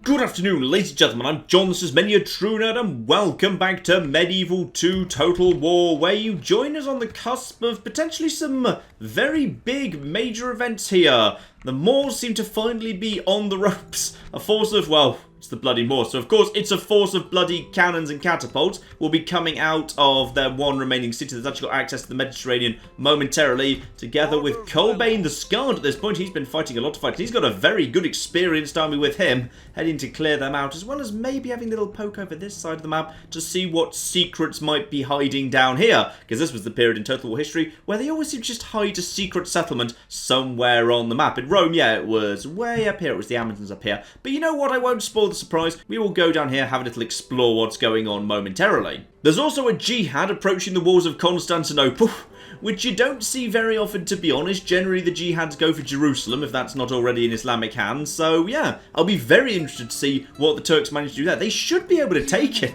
Good afternoon, ladies and gentlemen, I'm John, this is many a true nerd, and welcome back to Medieval 2 Total War, where you join us on the cusp of potentially some very big major events here. The Moors seem to finally be on the ropes. A force of, well, it's the bloody Moors, so of course it's a force of bloody cannons and catapults will be coming out of their one remaining city that's actually got access to the Mediterranean momentarily, together with Colbane the Scarred at this point. He's been fighting a lot of fights. He's got a very good experienced army with him, heading to clear them out, as well as maybe having a little poke over this side of the map to see what secrets might be hiding down here, because this was the period in Total War history where they always seem to just hide a secret settlement somewhere on the map. In Rome, yeah, it was way up here, it was the Amazons up here, but you know what, I won't spoil the surprise. We will go down here, have a little explore what's going on momentarily. There's also a jihad approaching the walls of Constantinople, which you don't see very often, to be honest. Generally the jihads go for Jerusalem, if that's not already in Islamic hands. So yeah, I'll be very interested to see what the Turks manage to do there. They should be able to take it.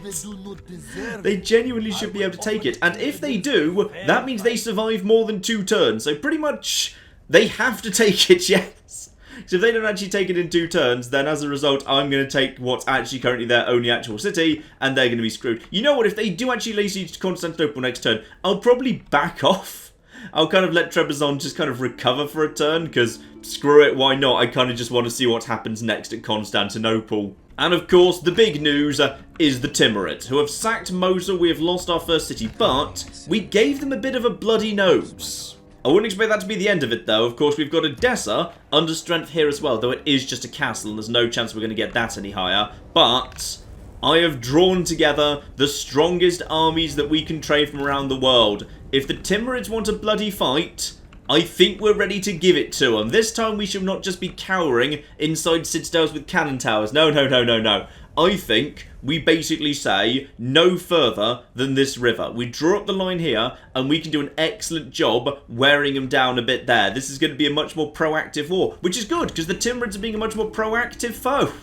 They genuinely should be able to take it. And if they do, that means they survive more than 2 turns. So pretty much, they have to take it, yes. So if they don't actually take it in 2 turns, then as a result, I'm going to take what's actually currently their only actual city, and they're going to be screwed. You know what, if they do actually lay siege to Constantinople next turn, I'll probably back off. I'll kind of let Trebizond just kind of recover for a turn, because screw it, why not? I kind of just want to see what happens next at Constantinople. And of course, the big news is the Timurids, who have sacked Mosul. We have lost our first city, but we gave them a bit of a bloody nose. I wouldn't expect that to be the end of it, though. Of course, we've got Edessa under strength here as well, though it is just a castle, and there's no chance we're going to get that any higher. But I have drawn together the strongest armies that we can trade from around the world. If the Timurids want a bloody fight, I think we're ready to give it to them. This time we should not just be cowering inside citadels with cannon towers. No, no, no, no, no. I think we basically say no further than this river. We draw up the line here, and we can do an excellent job wearing them down a bit there. This is going to be a much more proactive war, which is good, because the Timurids are being a much more proactive foe.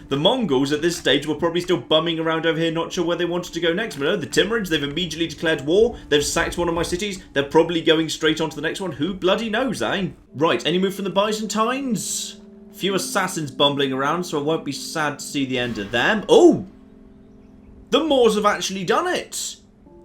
The Mongols at this stage were probably still bumming around over here, not sure where they wanted to go next. But no, the Timurids, they've immediately declared war. They've sacked one of my cities. They're probably going straight on to the next one. Who bloody knows, eh? Right, any move from the Byzantines? Few assassins bumbling around, so I won't be sad to see the end of them. Oh! The Moors have actually done it!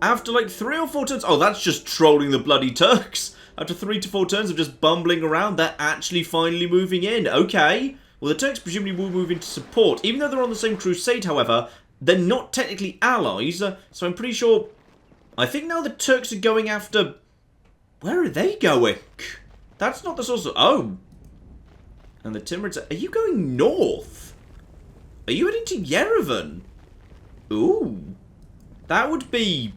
After like 3 or 4 turns. Oh, that's just trolling the bloody Turks. After 3 to 4 turns of just bumbling around, they're actually finally moving in. Okay. Well, the Turks presumably will move into support. Even though they're on the same crusade, however, they're not technically allies. So I'm pretty sure... I think now the Turks are going after... Where are they going? That's not the source of... Oh! And the Timurids are you going north? Are you heading to Yerevan? Ooh. That would be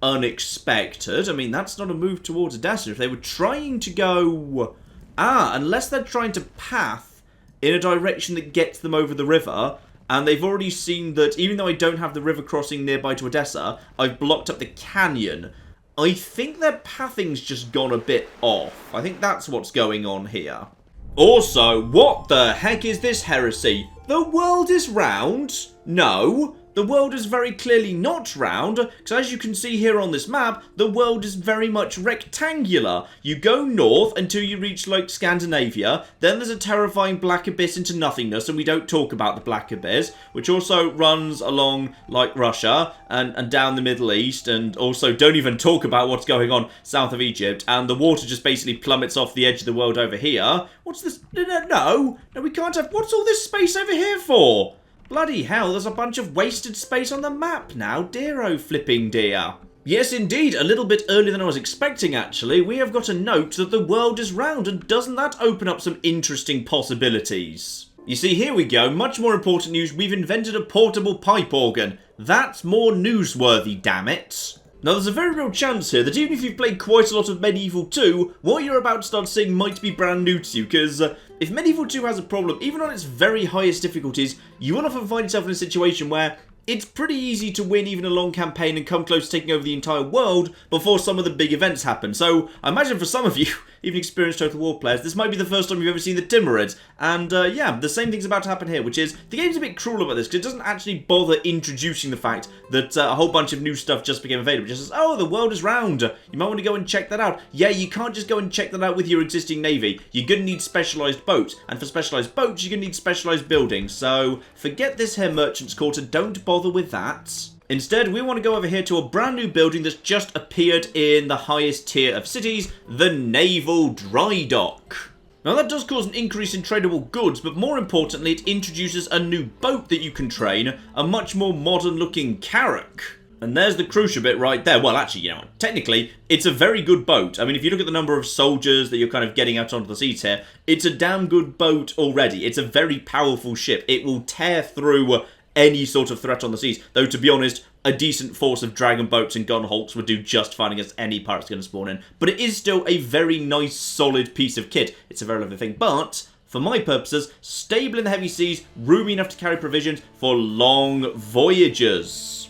unexpected. I mean, that's not a move towards Edessa. If they were trying to go... unless they're trying to path in a direction that gets them over the river, and they've already seen that even though I don't have the river crossing nearby to Edessa, I've blocked up the canyon. I think their pathing's just gone a bit off. I think that's what's going on here. Also, what the heck is this heresy? The world is round? No, the world is very clearly not round, because as you can see here on this map, the world is very much rectangular. You go north until you reach, like, Scandinavia, then there's a terrifying black abyss into nothingness, and we don't talk about the black abyss, which also runs along, like, Russia, and down the Middle East, and also don't even talk about what's going on south of Egypt, and the water just basically plummets off the edge of the world over here. What's this? No, we can't have... What's all this space over here for? Bloody hell, there's a bunch of wasted space on the map now. Dear oh flipping dear. Yes, indeed, a little bit earlier than I was expecting, actually. We have got a note that the world is round, and doesn't that open up some interesting possibilities? You see, here we go. Much more important news. We've invented a portable pipe organ. That's more newsworthy, damn it. Now, there's a very real chance here that even if you've played quite a lot of Medieval 2, what you're about to start seeing might be brand new to you, because if Medieval 2 has a problem, even on its very highest difficulties, you will often find yourself in a situation where it's pretty easy to win even a long campaign and come close to taking over the entire world before some of the big events happen. So I imagine for some of you, even experienced Total War players, this might be the first time you've ever seen the Timurids. And yeah, the same thing's about to happen here, which is, the game's a bit cruel about this, because it doesn't actually bother introducing the fact that a whole bunch of new stuff just became available. It just says, oh, the world is round, you might want to go and check that out. Yeah, you can't just go and check that out with your existing navy. You're going to need specialised boats, and for specialised boats, you're going to need specialised buildings. So, forget this here Merchant's Quarter, don't bother with that. Instead, we want to go over here to a brand new building that's just appeared in the highest tier of cities, the Naval Dry Dock. Now that does cause an increase in tradable goods, but more importantly, it introduces a new boat that you can train, a much more modern looking carrack. And there's the crucial bit right there. Well, actually, you know, technically, it's a very good boat. I mean, if you look at the number of soldiers that you're kind of getting out onto the seas here, it's a damn good boat already. It's a very powerful ship. It will tear through any sort of threat on the seas. Though, to be honest, a decent force of dragon boats and gun hulks would do just fine against any pirates going to spawn in. But it is still a very nice, solid piece of kit. It's a very lovely thing. But, for my purposes, stable in the heavy seas, roomy enough to carry provisions for long voyages.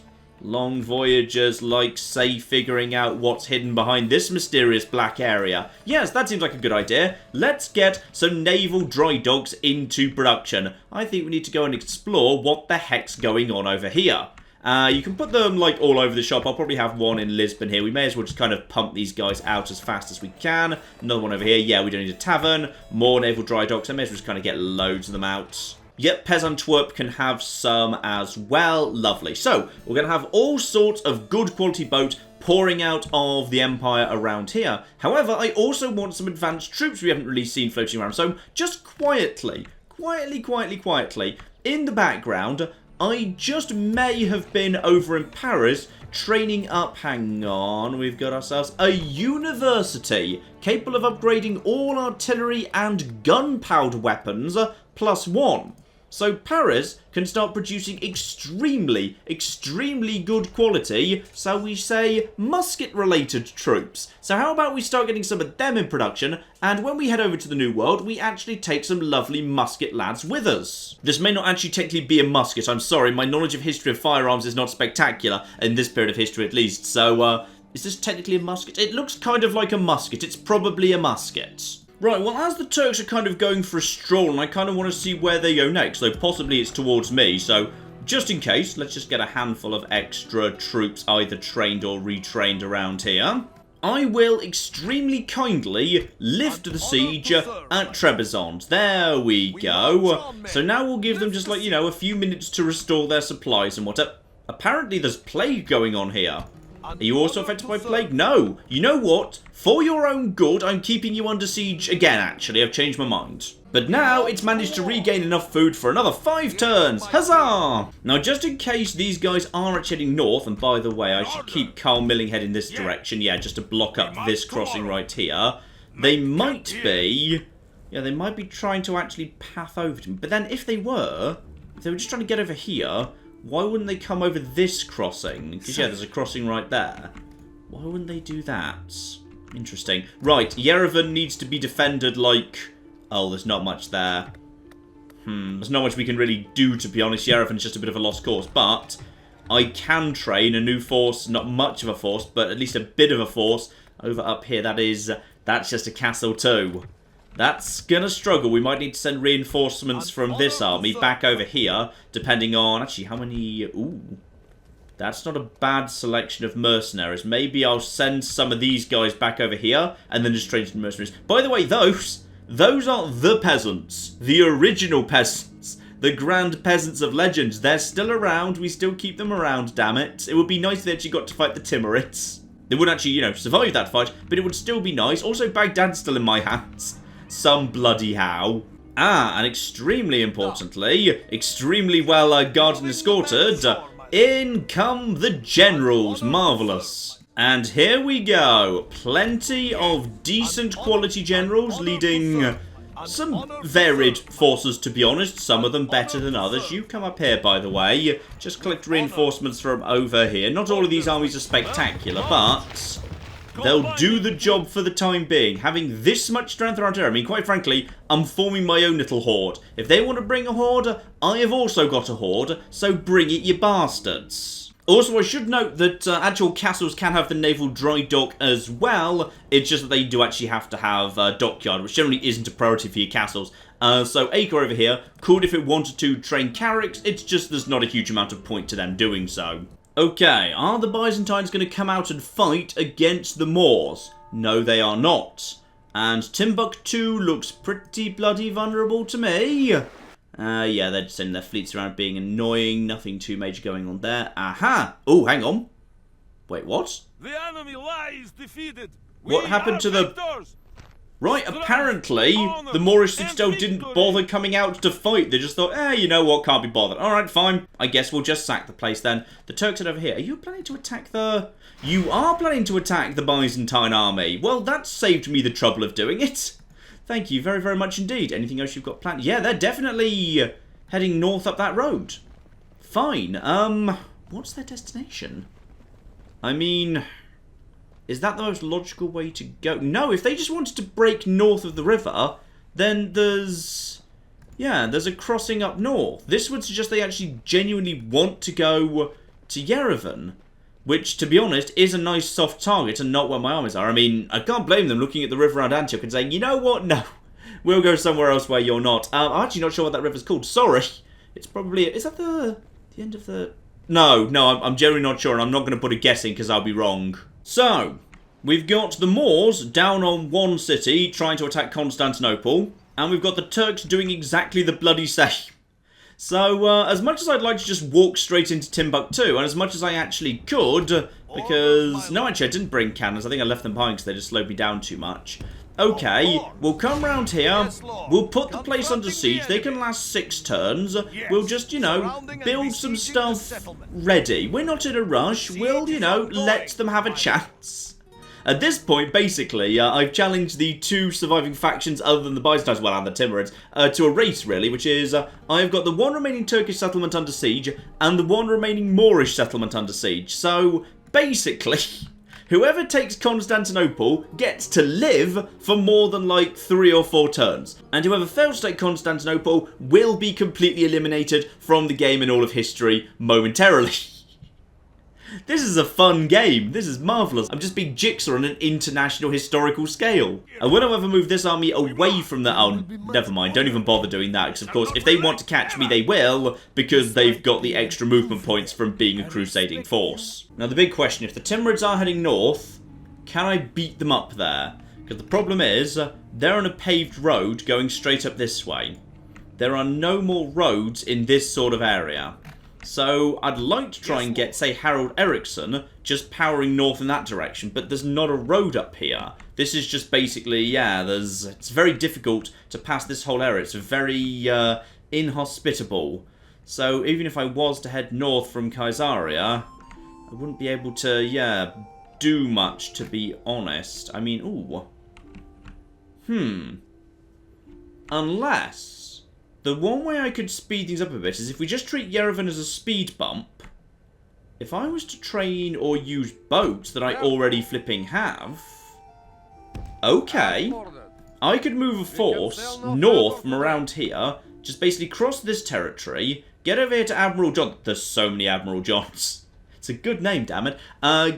Long voyages like, say, figuring out what's hidden behind this mysterious black area. Yes, that seems like a good idea. Let's get some naval dry docks into production. I think we need to go and explore what the heck's going on over here. You can put them, like, all over the shop. I'll probably have one in Lisbon here. We may as well just kind of pump these guys out as fast as we can. Another one over here. Yeah, we don't need a tavern. More naval dry docks. I may as well just kind of get loads of them out. Yep, Pesantwerp can have some as well. Lovely. So, we're going to have all sorts of good quality boats pouring out of the Empire around here. However, I also want some advanced troops we haven't really seen floating around. So, just quietly, in the background, I just may have been over in Paris training up, hang on, we've got ourselves a university capable of upgrading all artillery and gunpowder weapons +1. So Paris can start producing extremely good quality, shall we say, musket-related troops. So how about we start getting some of them in production, and when we head over to the New World, we actually take some lovely musket lads with us. This may not actually technically be a musket, I'm sorry, my knowledge of history of firearms is not spectacular, in this period of history at least, so, is this technically a musket? It looks kind of like a musket, it's probably a musket. Right, well, as the Turks are kind of going for a stroll, and I kind of want to see where they go next, so possibly it's towards me, so just in case, let's just get a handful of extra troops either trained or retrained around here. I will extremely kindly lift the siege at Trebizond. There we go. So now we'll give them just, like, you know, a few minutes to restore their supplies and whatever. Apparently there's plague going on here. Are you also affected by plague? No. You know what? For your own good, I'm keeping you under siege again, actually. I've changed my mind. But now it's managed to regain enough food for another 5 turns. Huzzah! Now, just in case these guys are actually heading north, and by the way, I should keep Carl Milling heading this direction, yeah, just to block up this crossing right here. They might be... yeah, they might be trying to actually path over to me. But then if they were just trying to get over here... why wouldn't they come over this crossing? Because, yeah, there's a crossing right there. Why wouldn't they do that? Interesting. Right, Yerevan needs to be defended like... oh, there's not much there. There's not much we can really do, to be honest. Yerevan's just a bit of a lost cause. But I can train a new force. Not much of a force, but at least a bit of a force over up here. That's just a castle too. That's gonna struggle. We might need to send reinforcements from this army back over here, depending on... actually, how many... ooh. That's not a bad selection of mercenaries. Maybe I'll send some of these guys back over here, and then just train some mercenaries. By the way, those are the peasants. The original peasants. The grand peasants of legends. They're still around. We still keep them around, damn it. It would be nice if they actually got to fight the Timurids. They wouldn't actually, you know, survive that fight, but it would still be nice. Also, Baghdad's still in my hands. Some bloody how. Ah, and extremely importantly, extremely well guarded and escorted, in come the generals. Marvellous. And here we go. Plenty of decent quality generals leading some varied forces, to be honest. Some of them better than others. You come up here, by the way. Just collect reinforcements from over here. Not all of these armies are spectacular, but... they'll do the job for the time being. Having this much strength around here, I mean, quite frankly, I'm forming my own little horde. If they want to bring a horde, I have also got a horde, so bring it, you bastards. Also, I should note that actual castles can have the naval dry dock as well. It's just that they do actually have to have a dockyard, which generally isn't a priority for your castles. So Acre over here could, if it wanted to, train carracks. It's just there's not a huge amount of point to them doing so. Okay, are the Byzantines going to come out and fight against the Moors? No, they are not. And Timbuktu looks pretty bloody vulnerable to me. Yeah, they're just sending their fleets around being annoying. Nothing too major going on there. Aha! Oh, hang on. Wait, what? The enemy lies defeated. What happened to the... Right, apparently, the Moorish citadel didn't bother coming out to fight. They just thought, you know what, can't be bothered. Alright, fine. I guess we'll just sack the place then. The Turks are over here. Are you planning to attack the... You are planning to attack the Byzantine army. Well, that saved me the trouble of doing it. Thank you very, very much indeed. Anything else you've got planned? Yeah, they're definitely heading north up that road. Fine. What's their destination? I mean, is that the most logical way to go? No, if they just wanted to break north of the river, then there's a crossing up north. This would suggest they actually genuinely want to go to Yerevan. Which, to be honest, is a nice soft target and not where my armies are. I mean, I can't blame them looking at the river around Antioch and saying, you know what, no, we'll go somewhere else where you're not. I'm actually not sure what that river's called. Sorry. It's probably... Is that the end of the... No, I'm generally not sure, and I'm not going to put a guessing because I'll be wrong. So, we've got the Moors down on one city trying to attack Constantinople, and we've got the Turks doing exactly the bloody same. So, as much as I'd like to just walk straight into Timbuktu, and as much as I actually could, because... No, actually, I didn't bring cannons. I think I left them behind because they just slowed me down too much. Okay, we'll come round here. We'll put the place under siege. They can last 6 turns. We'll just, you know, build some stuff ready. We're not in a rush. We'll, you know, let them have a chance. At this point, basically, I've challenged the 2 surviving factions other than the Byzantines, well, and the Timurids, to a race, really, which is, I've got the 1 remaining Turkish settlement under siege, and the 1 remaining Moorish settlement under siege. So, basically, whoever takes Constantinople gets to live for more than, like, 3 or 4 turns. And whoever fails to take Constantinople will be completely eliminated from the game in all of history momentarily. This is a fun game. This is marvellous. I'm just being Jigsaw on an international historical scale. And when I ever move this army away from the... Oh, never mind. Don't even bother doing that. Because, of course, if they want to catch me, they will. Because they've got the extra movement points from being a crusading force. Now, the big question. If the Timurids are heading north, can I beat them up there? Because the problem is, they're on a paved road going straight up this way. There are no more roads in this sort of area. So, I'd like to try and get, say, Harold Eriksson just powering north in that direction, but there's not a road up here. This is just basically, it's very difficult to pass this whole area. It's very inhospitable. So, even if I was to head north from Caesarea, I wouldn't be able to, do much, to be honest. I mean, Unless... The one way I could speed things up a bit is if we just treat Yerevan as a speed bump. If I was to train or use boats that I already flipping have... Okay. I could move a force north from around here, just basically cross this territory, get over here to Admiral John... There's so many Admiral Johns. It's a good name, damn it.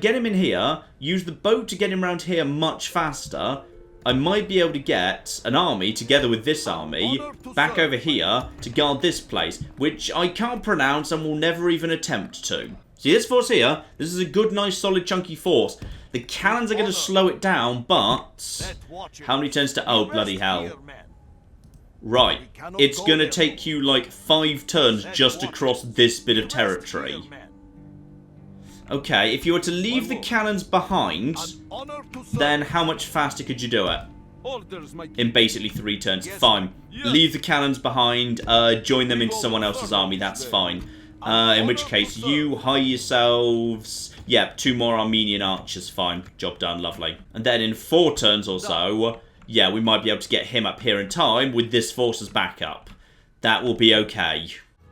Get him in here, use the boat to get him around here much faster... I might be able to get an army, together with this army, back over here to guard this place, which I can't pronounce and will never even attempt to. See this force here? This is a good, nice, solid, chunky force. The cannons are going to slow it down, but... How many turns to... Oh, bloody hell. Right. It's going to take you, like, 5 turns just to cross this bit of territory. Okay, if you were to leave the cannons behind, then how much faster could you do it? In basically 3 turns. Fine. Leave the cannons behind, join them into someone else's army, that's fine. In which case, you hire yourselves... Yep, 2 more Armenian archers, fine. Job done, lovely. And then in 4 turns or so, yeah, we might be able to get him up here in time with this force as backup. That will be okay.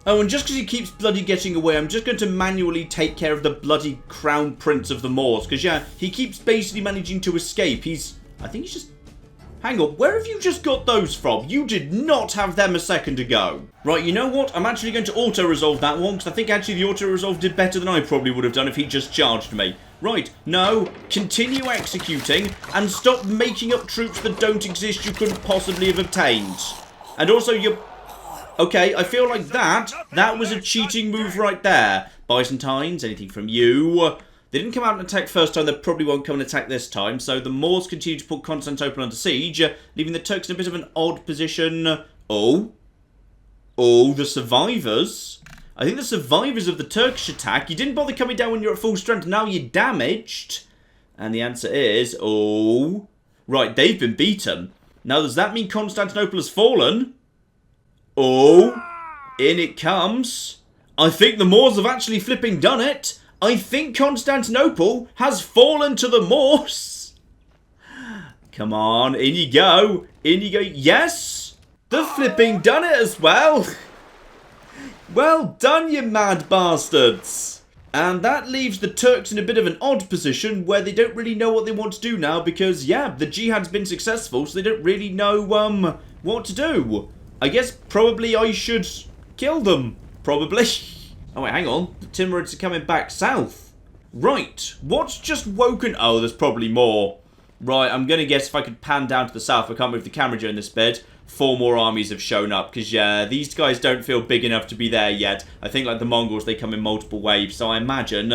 Oh, and just because he keeps bloody getting away, I'm just going to manually take care of the bloody Crown Prince of the Moors. Because, yeah, he keeps basically managing to escape. I think he's just... Hang on, where have you just got those from? You did not have them a second ago. Right, you know what? I'm actually going to auto-resolve that one, because I think actually the auto-resolve did better than I probably would have done if he just charged me. Right, no, continue executing, and stop making up troops that don't exist you couldn't possibly have obtained. And also, you're... Okay, I feel like that was a cheating move right there. Byzantines, anything from you? They didn't come out and attack first time, they probably won't come and attack this time. So the Moors continue to put Constantinople under siege, leaving the Turks in a bit of an odd position. Oh, the survivors. I think the survivors of the Turkish attack. You didn't bother coming down when you're at full strength, now you're damaged. And the answer is, oh. Right, they've been beaten. Now, does that mean Constantinople has fallen? Oh, in it comes. I think the Moors have actually flipping done it. I think Constantinople has fallen to the Moors. Come on, in you go. In you go. Yes, the flipping done it as well. Well done, you mad bastards. And that leaves the Turks in a bit of an odd position where they don't really know what they want to do now because, yeah, the jihad's been successful, so they don't really know what to do. I guess probably I should kill them. Probably. Oh, wait, hang on. The Timurids are coming back south. Right. What's just woken... Oh, there's probably more. Right, I'm going to guess if I could pan down to the south. I can't move the camera during this bit. 4 more armies have shown up. Because, yeah, these guys don't feel big enough to be there yet. I think, like the Mongols, they come in multiple waves. So I imagine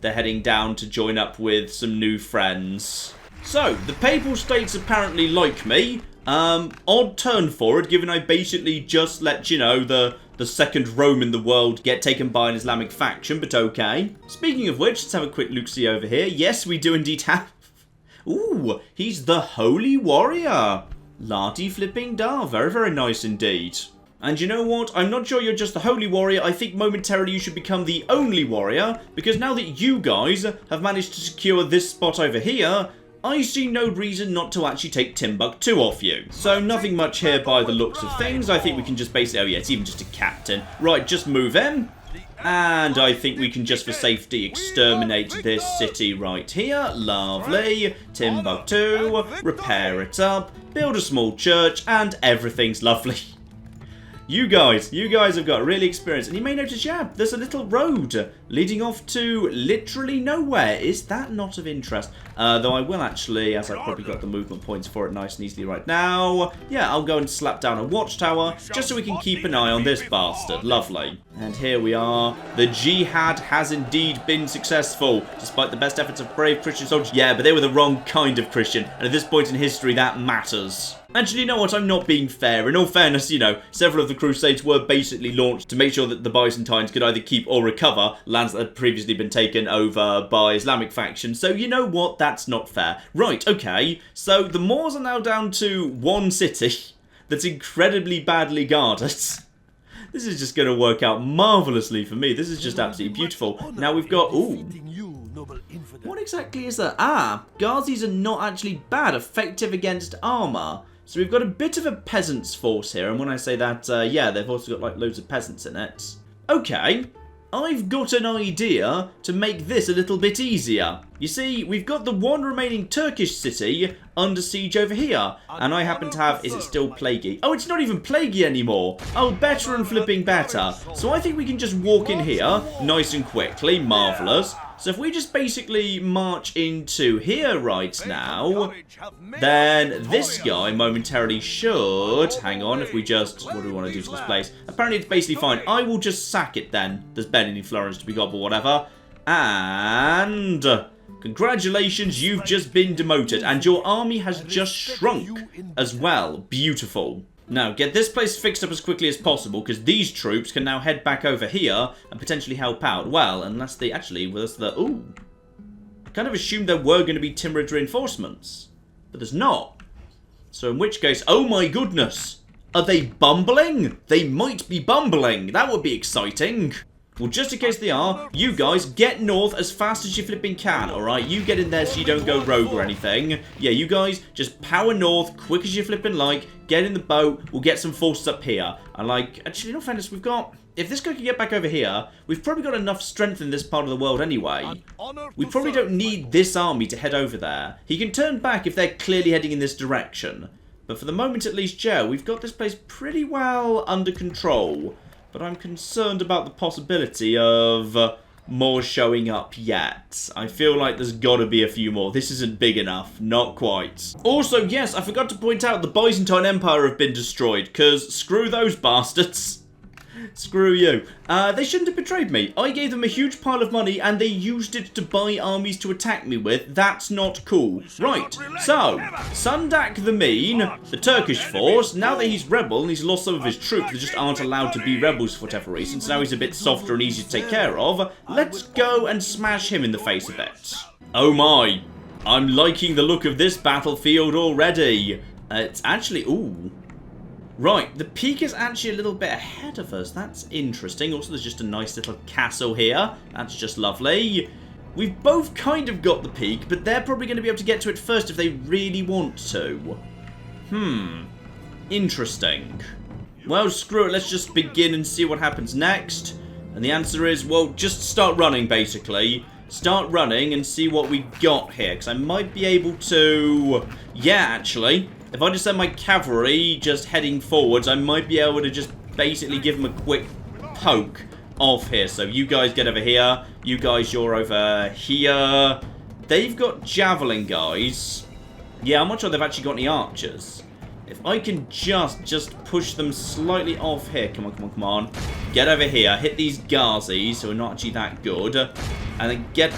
they're heading down to join up with some new friends. So, the Papal States apparently like me. Odd turn forward, given I basically just let, you know, the second Rome in the world get taken by an Islamic faction, but okay. Speaking of which, let's have a quick look-see over here. Yes, we do indeed have... Ooh, he's the Holy Warrior. Lardy flipping da. Very, very nice indeed. And you know what? I'm not sure you're just the Holy Warrior. I think momentarily you should become the only warrior, because now that you guys have managed to secure this spot over here, I see no reason not to actually take Timbuktu off you. So nothing much here by the looks of things. I think we can just basically... Oh yeah, it's even just a captain. Right, just move in. And I think we can just for safety exterminate this city right here. Lovely. Timbuktu. Repair it up. Build a small church. And everything's lovely. You guys have got really experience. And you may notice, yeah, there's a little road leading off to literally nowhere. Is that not of interest? Though I will actually, as I've probably got the movement points for it nice and easily right now, yeah, I'll go and slap down a watchtower just so we can keep an eye on this bastard. Lovely. And here we are. The jihad has indeed been successful, despite the best efforts of brave Christian soldiers. Yeah, but they were the wrong kind of Christian. And at this point in history, that matters. Actually, you know what? I'm not being fair. In all fairness, you know, several of the Crusades were basically launched to make sure that the Byzantines could either keep or recover lands that had previously been taken over by Islamic factions. So, you know what? That's not fair. Right, okay. So, the Moors are now down to one city that's incredibly badly guarded. This is just going to work out marvellously for me. This is just absolutely beautiful. Now we've got... Ooh. What exactly is that? Ah, Ghazis are not actually bad. Effective against armour. So we've got a bit of a peasants force here, and when I say that, yeah, they've also got like loads of peasants in it. Okay, I've got an idea to make this a little bit easier. You see, we've got the one remaining Turkish city under siege over here, and I happen to have, is it still plaguey? Oh, it's not even plaguey anymore. Oh, better and flipping better. So I think we can just walk in here, nice and quickly, marvellous. So if we just basically march into here right now, then this guy momentarily should... Hang on, if we just... What do we want to do to this place? Apparently it's basically fine. I will just sack it then. There's barely any Florence to be got, but whatever. And... Congratulations, you've just been demoted. And your army has just shrunk as well. Beautiful. Now, get this place fixed up as quickly as possible, because these troops can now head back over here and potentially help out. Well, unless they actually... Well, that's the... Ooh. I kind of assumed there were going to be Timurid reinforcements. But there's not. So in which case... Oh my goodness! Are they bumbling? They might be bumbling. That would be exciting. Well, just in case they are, you guys get north as fast as you flipping can, alright? You get in there so you don't go rogue or anything. Yeah, you guys just power north, quick as you flipping like, get in the boat, we'll get some forces up here. And like, actually, in all fairness, we've got... If this guy can get back over here, we've probably got enough strength in this part of the world anyway. We probably don't need this army to head over there. He can turn back if they're clearly heading in this direction. But for the moment, at least, Joe, we've got this place pretty well under control. But I'm concerned about the possibility of more showing up yet. I feel like there's got to be a few more. This isn't big enough. Not quite. Also, yes, I forgot to point out the Byzantine Empire have been destroyed, because screw those bastards. Screw you. They shouldn't have betrayed me. I gave them a huge pile of money and they used it to buy armies to attack me with. That's not cool. Right, so, Sundak the Mean, the Turkish force, now that he's rebel and he's lost some of his troops that just aren't allowed to be rebels for whatever reason, so now he's a bit softer and easier to take care of, let's go and smash him in the face a bit. Oh my, I'm liking the look of this battlefield already. It's actually, ooh. Right, the peak is actually a little bit ahead of us. That's interesting. Also, there's just a nice little castle here. That's just lovely. We've both kind of got the peak, but they're probably going to be able to get to it first if they really want to. Interesting. Well, screw it. Let's just begin and see what happens next. And the answer is, well, just start running, basically. Start running and see what we got here. Because I might be able to... Yeah, actually... If I just send my cavalry just heading forwards, I might be able to just basically give them a quick poke off here. So you guys get over here. You guys, you're over here. They've got javelin guys. Yeah, I'm not sure they've actually got any archers. If I can just push them slightly off here. Come on, come on, come on. Get over here. Hit these Ghazis, who are not actually that good. And then get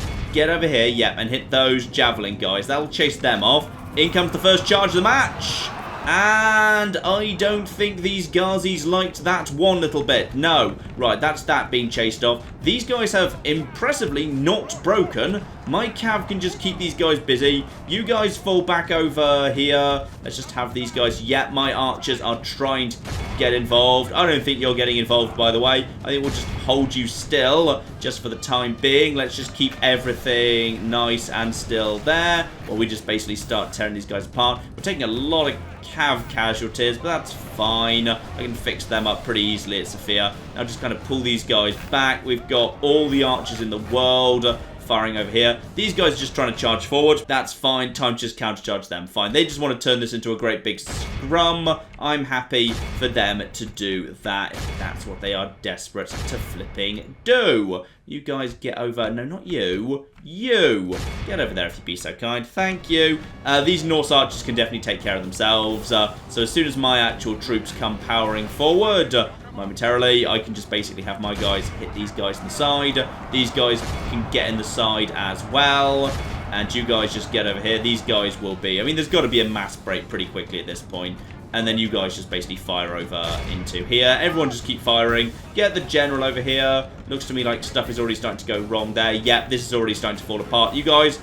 over here, yep, and hit those javelin guys. That'll chase them off. In comes the first charge of the match. And I don't think these Ghazis liked that one little bit. No. Right, that's that being chased off. These guys have impressively not broken. My cav can just keep these guys busy. You guys fall back over here. Let's just have these guys. Yeah, my archers are trying to get involved. I don't think you're getting involved, by the way. I think we'll just hold you still just for the time being. Let's just keep everything nice and still there. Or we just basically start tearing these guys apart. We're taking a lot of cav casualties, but that's fine. I can fix them up pretty easily at Sophia. Now just kind of pull these guys back. We've got all the archers in the world firing over here. These guys are just trying to charge forward. That's fine. Time to just countercharge them. Fine. They just want to turn this into a great big scrum. I'm happy for them to do that if that's what they are desperate to flipping do. You guys get over. No, not you. You. Get over there if you'd be so kind. Thank you. These Norse archers can definitely take care of themselves. So as soon as my actual troops come powering forward, momentarily, I can just basically have my guys hit these guys in the side. These guys can get in the side as well. And you guys just get over here. These guys will be... I mean, there's got to be a mass break pretty quickly at this point. And then you guys just basically fire over into here. Everyone just keep firing. Get the general over here. Looks to me like stuff is already starting to go wrong there. Yep, this is already starting to fall apart. You guys...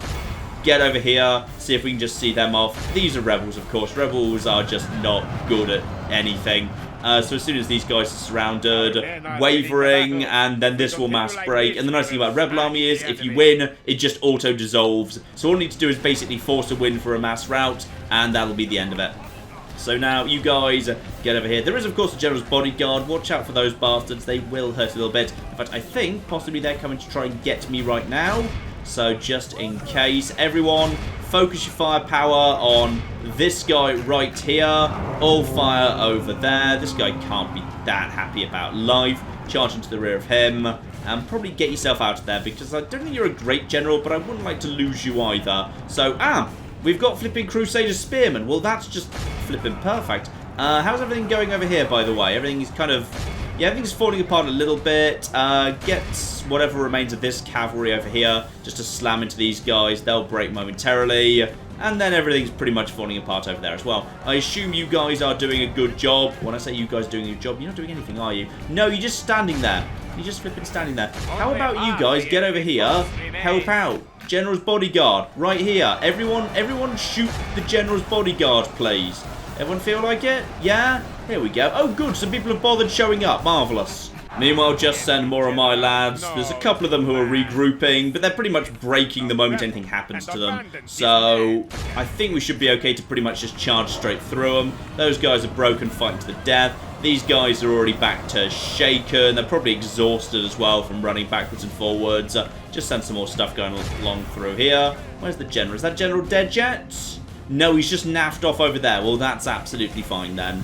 get over here, see if we can just see them off. These are rebels, of course. Rebels are just not good at anything. So as soon as these guys are surrounded, wavering, and then this will mass break. And the nice thing about Rebel Army is, if you win, it just auto-dissolves. So all you need to do is basically force a win for a mass rout, and that'll be the end of it. So now, you guys get over here. There is, of course, the General's Bodyguard. Watch out for those bastards. They will hurt a little bit. In fact, I think possibly they're coming to try and get me right now. So just in case, everyone, focus your firepower on this guy right here. All fire over there. This guy can't be that happy about life. Charge into the rear of him. And probably get yourself out of there, because I don't think you're a great general, but I wouldn't like to lose you either. So, we've got flipping Crusader Spearmen. Well, that's just flipping perfect. How's everything going over here, by the way? Everything is kind of... yeah, everything's falling apart a little bit. Get whatever remains of this cavalry over here just to slam into these guys. They'll break momentarily. And then everything's pretty much falling apart over there as well. I assume you guys are doing a good job. When I say you guys doing a good job, you're not doing anything, are you? No, you're just standing there. You're just flipping standing there. How about you guys get over here, help out? General's Bodyguard, right here. Everyone shoot the General's Bodyguard, please. Everyone feel like it? Yeah? Here we go. Oh, good. Some people have bothered showing up. Marvellous. Meanwhile, just send more of my lads. There's a couple of them who are regrouping, but they're pretty much breaking the moment anything happens to them. So, I think we should be okay to pretty much just charge straight through them. Those guys are broken, fighting to the death. These guys are already back to shaken. They're probably exhausted as well from running backwards and forwards. Just send some more stuff going along through here. Where's the general? Is that general dead yet? No, he's just naffed off over there. Well, that's absolutely fine then.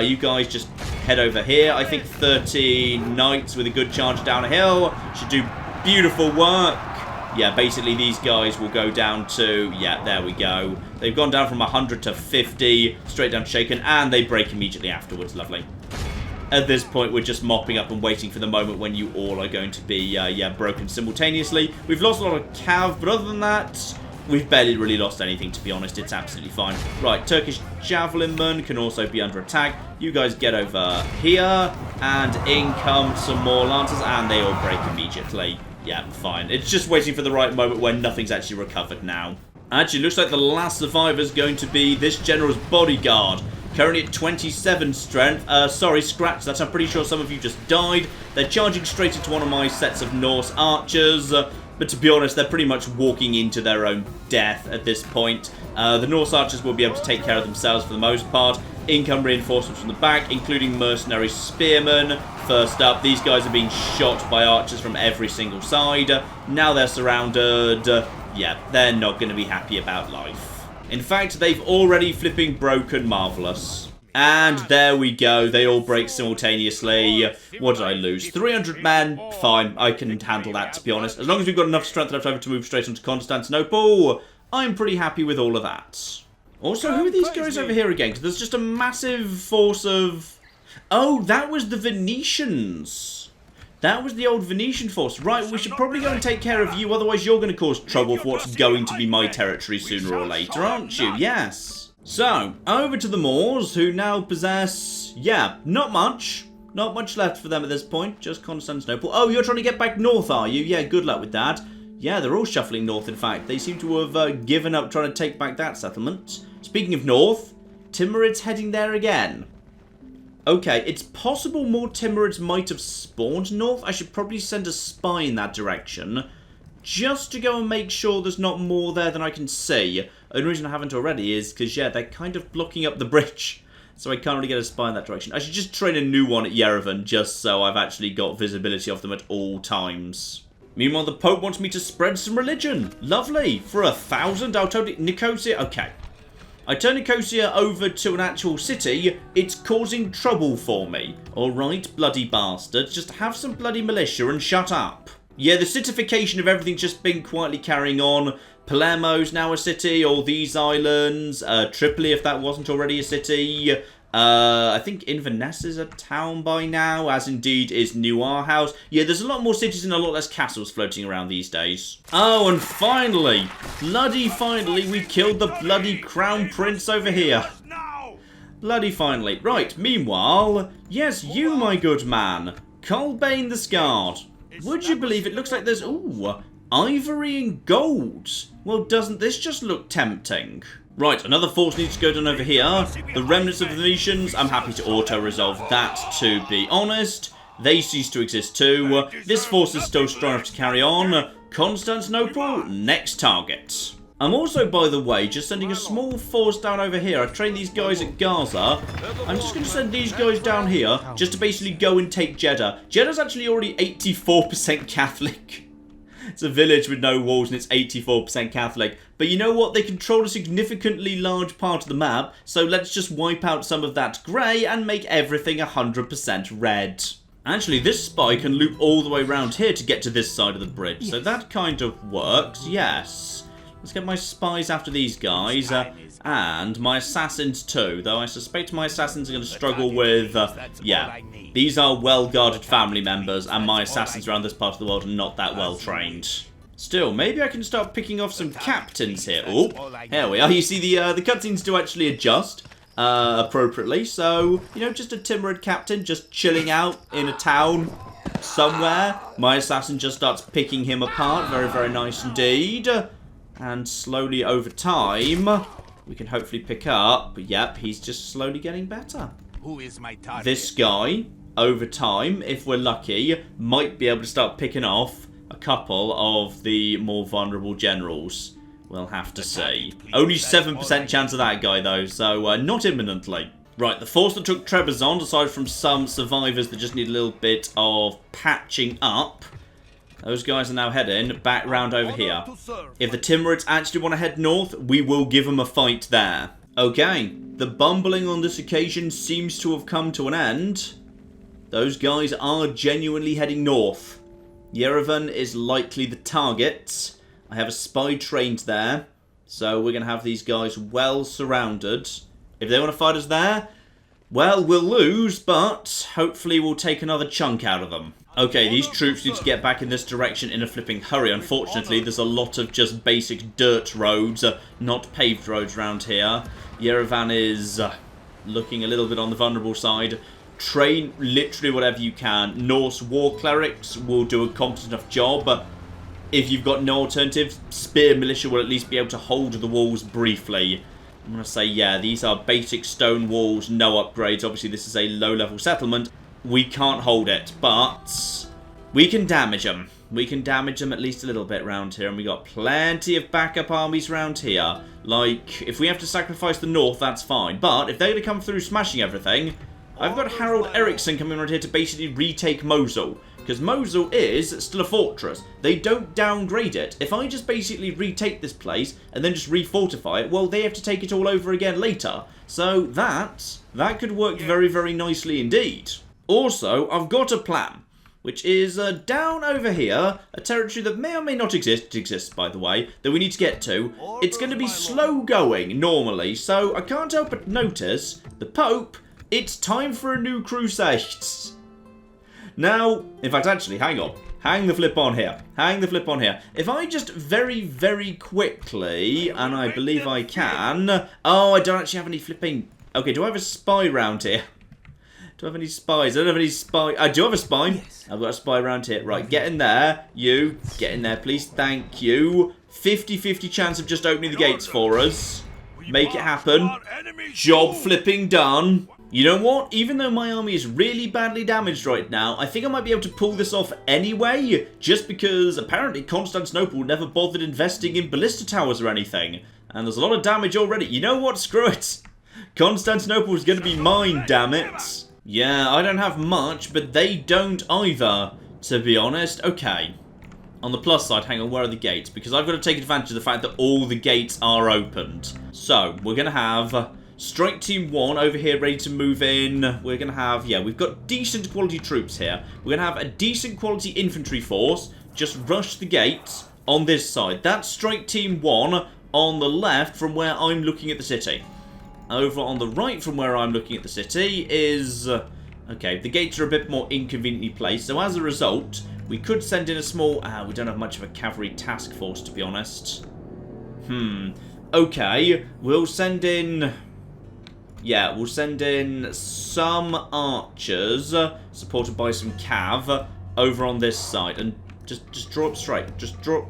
You guys just head over here. I think 30 knights with a good charge down a hill should do beautiful work. Yeah, basically these guys will go down to... Yeah, there we go. They've gone down from 100 to 50, straight down to shaken, and they break immediately afterwards. Lovely. At this point, we're just mopping up and waiting for the moment when you all are going to be, yeah, broken simultaneously. We've lost a lot of cav, but other than that, we've barely really lost anything, to be honest. It's absolutely fine. Right, Turkish javelinmen can also be under attack. You guys get over here, and in come some more lancers, and they all break immediately. Yeah, fine. It's just waiting for the right moment when nothing's actually recovered now. Actually, looks like the last survivor is going to be this general's bodyguard. Currently at 27 strength. Sorry, scratch that. I'm pretty sure some of you just died. They're charging straight into one of my sets of Norse archers. But to be honest, they're pretty much walking into their own death at this point. The Norse archers will be able to take care of themselves for the most part. Income reinforcements from the back, including mercenary spearmen. First up, these guys are being shot by archers from every single side. Now they're surrounded. Yeah, they're not going to be happy about life. In fact, they've already flipping broken marvellous. And there we go. They all break simultaneously. What did I lose? 300 men? Fine, I can handle that, to be honest. As long as we've got enough strength left over to move straight onto Constantinople, I'm pretty happy with all of that. Also, who are these guys over here again? Because there's just a massive force of... Oh, that was the Venetians. That was the old Venetian force. Right, we should probably go and take care of you, otherwise you're going to cause trouble for what's going to be my territory sooner or later, aren't you? Yes. So, over to the Moors, who now possess... Yeah, not much. Not much left for them at this point. Just Constantinople. Oh, you're trying to get back north, are you? Yeah, good luck with that. Yeah, they're all shuffling north, in fact. They seem to have given up trying to take back that settlement. Speaking of north, Timurids heading there again. Okay, it's possible more Timurids might have spawned north. I should probably send a spy in that direction, just to go and make sure there's not more there than I can see. The only reason I haven't already is because, yeah, they're kind of blocking up the bridge, so I can't really get a spy in that direction. I should just train a new one at Yerevan, just so I've actually got visibility of them at all times. Meanwhile, the Pope wants me to spread some religion. Lovely. For 1,000, I'll totally... Nicosia? Okay. I turn Nicosia over to an actual city. It's causing trouble for me. Alright, bloody bastards. Just have some bloody militia and shut up. Yeah, the citification of everything's just been quietly carrying on. Palermo's now a city. All these islands. Tripoli, if that wasn't already a city. I think Inverness is a town by now, as indeed is New House. Yeah, there's a lot more cities and a lot less castles floating around these days. Oh, and finally, bloody finally, we killed the bloody Crown Prince over here. Bloody finally. Right, meanwhile, yes, you, my good man, Colbane the Scarred. Would you believe it looks like there's, ooh, ivory and gold. Well, doesn't this just look tempting? Right, another force needs to go down over here. The remnants of the Venetians, I'm happy to auto-resolve that, to be honest. They cease to exist too. This force is still strong enough to carry on. Constantinople, next target. I'm also, by the way, just sending a small force down over here. I've trained these guys at Gaza. I'm just going to send these guys down here just to basically go and take Jeddah. Jeddah's actually already 84% Catholic. It's a village with no walls and it's 84% Catholic. But you know what? They control a significantly large part of the map, so let's just wipe out some of that grey and make everything 100% red. Actually, this spy can loop all the way around here to get to this side of the bridge, so that kind of works, yes. Let's get my spies after these guys, and my assassins too, though I suspect my assassins are going to struggle with, yeah. These are well-guarded family members, and my assassins around this part of the world are not that well-trained. Still, maybe I can start picking off some captains here. Oh, here we are. You see, the cutscenes do actually adjust appropriately. So, you know, just a Timurid captain just chilling out in a town somewhere. My assassin just starts picking him apart. Very, very nice indeed. And slowly over time, we can hopefully pick up. Yep, he's just slowly getting better. Who is my target? This guy, over time, if we're lucky, might be able to start picking off a couple of the more vulnerable generals. We'll have to see. Only 7% chance of that guy, though, so not imminently. Right, the force that took Trebizond, aside from some survivors that just need a little bit of patching up, Those guys are now heading back round over here. If the Timurids actually want to head north, we will give them a fight there. Okay, the bumbling on this occasion seems to have come to an end. Those guys are genuinely heading north. Yerevan is likely the target. I have a spy trained there. So we're going to have these guys well surrounded. If they want to fight us there, well, we'll lose, but hopefully we'll take another chunk out of them. Okay, these troops need to get back in this direction in a flipping hurry. Unfortunately, there's a lot of just basic dirt roads, not paved roads around here. Yerevan is looking a little bit on the vulnerable side. Train literally whatever you can. Norse war clerics will do a competent enough job. If you've got no alternative, spear militia will at least be able to hold the walls briefly. I'm going to say, yeah, these are basic stone walls, no upgrades. Obviously, this is a low-level settlement. We can't hold it, but we can damage them. We can damage them at least a little bit around here, and we got plenty of backup armies around here. Like, if we have to sacrifice the north, that's fine. But if they're going to come through smashing everything, I've got Harold Eriksson coming around here to basically retake Mosul. Because Mosul is still a fortress. They don't downgrade it. If I just basically retake this place and then just refortify it, well, they have to take it all over again later. So that could work very, very nicely indeed. Also, I've got a plan, which is down over here, a territory that may or may not exist. It exists, by the way, that we need to get to. It's going to be slow going normally, so I can't help but notice the Pope, it's time for a new crusade. Now, in fact, actually, hang on. Hang the flip on here. Hang the flip on here. If I just very, very quickly, and I believe I can... Oh, I don't actually have any flipping... Okay, do I have a spy round here? Do I have any spies? I don't have any spy... I do have a spy. Yes. I've got a spy around here. Right, get in there. You, get in there, please. Thank you. 50-50 chance of just opening the gates for us. Make it happen. Job flipping done. You know what? Even though my army is really badly damaged right now, I think I might be able to pull this off anyway, just because apparently Constantinople never bothered investing in ballista towers or anything. And there's a lot of damage already. You know what? Screw it. Constantinople is going to be mine, damn it. Yeah, I don't have much, but they don't either, to be honest. Okay. On the plus side, hang on, where are the gates? Because I've got to take advantage of the fact that all the gates are opened. So, we're going to have... Strike Team 1 over here ready to move in. We're going to have, yeah, we've got decent quality troops here. We're going to have a decent quality infantry force. Just rush the gates on this side. That's Strike Team 1 on the left from where I'm looking at the city. Over on the right from where I'm looking at the city is... okay, the gates are a bit more inconveniently placed. So as a result, we could send in a small... we don't have much of a cavalry task force, to be honest. Okay, we'll send in... Yeah, we'll send in some archers, supported by some cav, over on this side. And just draw up straight. Just draw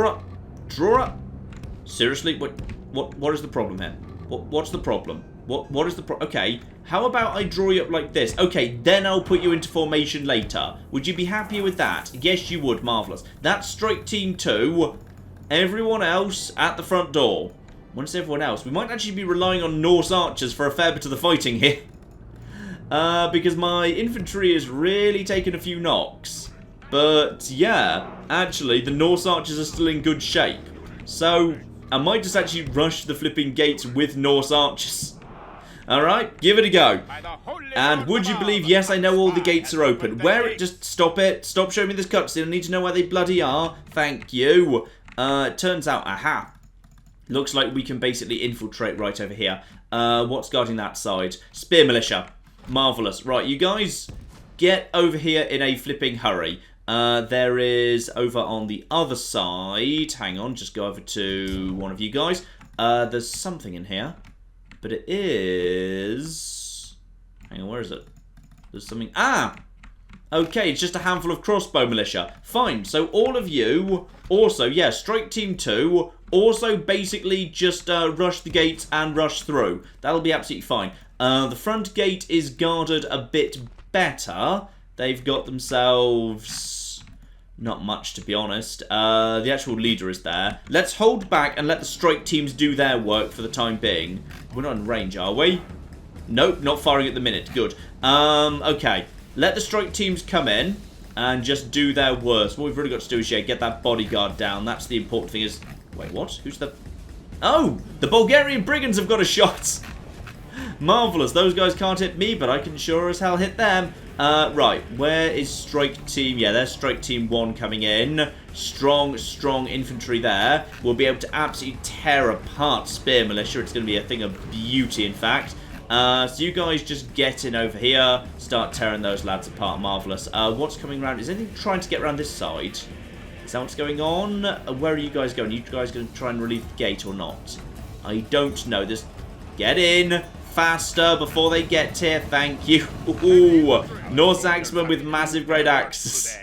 up. Seriously? What is the problem here? What's the problem? What is the problem? Okay, how about I draw you up like this? Okay, then I'll put you into formation later. Would you be happy with that? Yes, you would. Marvellous. That's Strike Team 2. Everyone else at the front door. Once everyone else, we might actually be relying on Norse archers for a fair bit of the fighting here. Because my infantry is really taking a few knocks. But yeah, actually, the Norse archers are still in good shape. So, I might just actually rush the flipping gates with Norse archers. Alright, give it a go. And would you believe, yes, I know all the gates are open. Just stop it. Stop showing me this cutscene. I need to know where they bloody are. Thank you. Turns out, aha. Looks like we can basically infiltrate right over here. What's guarding that side? Spear militia. Marvellous. Right, you guys get over here in a flipping hurry. There is over on the other side. Hang on, just go over to one of you guys. There's something in here. But it is... Hang on, where is it? There's something... Okay, it's just a handful of crossbow militia. Fine, so all of you... Also, yeah, Strike Team 2... Also, basically, just rush the gates and rush through. That'll be absolutely fine. The front gate is guarded a bit better. They've got themselves... Not much, to be honest. The actual leader is there. Let's hold back and let the strike teams do their work for the time being. We're not in range, are we? Nope, not firing at the minute. Good. Okay. Let the strike teams come in. and just do their worst. What we've really got to do is, yeah, get that bodyguard down. That's the important thing is... Wait, what? Who's the... Oh! The Bulgarian brigands have got a shot! Marvellous. Those guys can't hit me, but I can sure as hell hit them. Right. Where is Strike Team? Yeah, there's Strike Team 1 coming in. Strong, strong infantry there. We'll be able to absolutely tear apart Spear Militia. It's going to be a thing of beauty, in fact. So you guys just get in over here. Start tearing those lads apart. Marvellous. What's coming around? Is anything trying to get around this side? Is that what's going on? Where are you guys going? Are you guys going to try and relieve the gate or not? I don't know. Just get in faster before they get here. Thank you. Ooh, Norse Axeman with massive great axes.